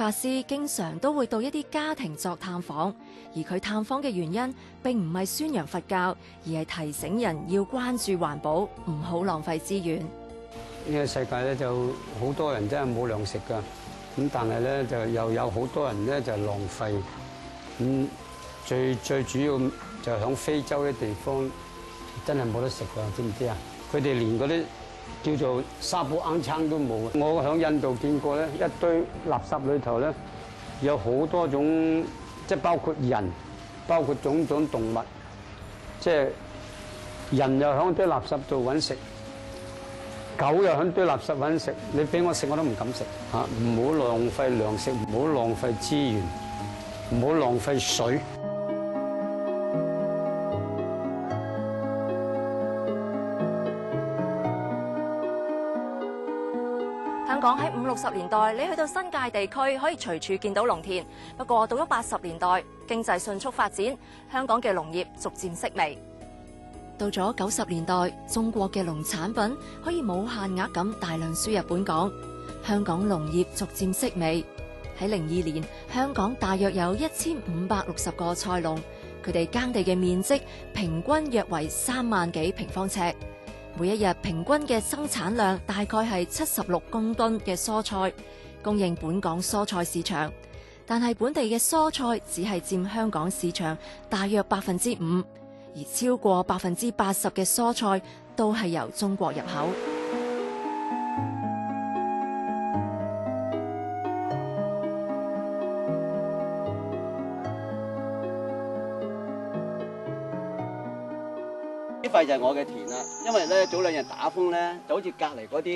法師經常都會到一啲家庭作探訪，而佢探訪嘅原因並唔係宣揚佛教，而係提醒人要關注環保，唔好浪費資源。呢個世界咧就好多人真係冇糧食㗎，咁但係咧就又有好多人咧就浪費。咁最主要就響非洲啲地方真係冇得食㗎，知唔知啊？佢哋連嗰啲叫做沙煲罌罉都冇。我喺印度見過咧，一堆垃圾裏頭咧有好多種，即係包括人，包括種種動物，即係人又喺堆垃圾度揾食，狗又喺堆垃圾揾食。你俾我食我都唔敢食嚇！唔好浪費糧食，唔好浪費資源，唔好浪費水。香港喺50、60年代，你去到新界地區可以隨處見到農田。不過到咗80年代，經濟迅速發展，香港嘅農業逐漸式微。到咗90年代，中國嘅農產品可以無限額咁大量輸入本港，香港農業逐漸式微。喺02年，香港大約有1560個菜農，佢哋耕地嘅面積平均約為3萬幾平方尺。每一日平均嘅生產量大概係76公噸嘅蔬菜，供應本港蔬菜市場。但係本地嘅蔬菜只係佔香港市場大約5%，而超過80%嘅蔬菜都係由中國入口。呢塊就係我嘅田啦，因為咧早兩日打風咧，就好似隔離嗰啲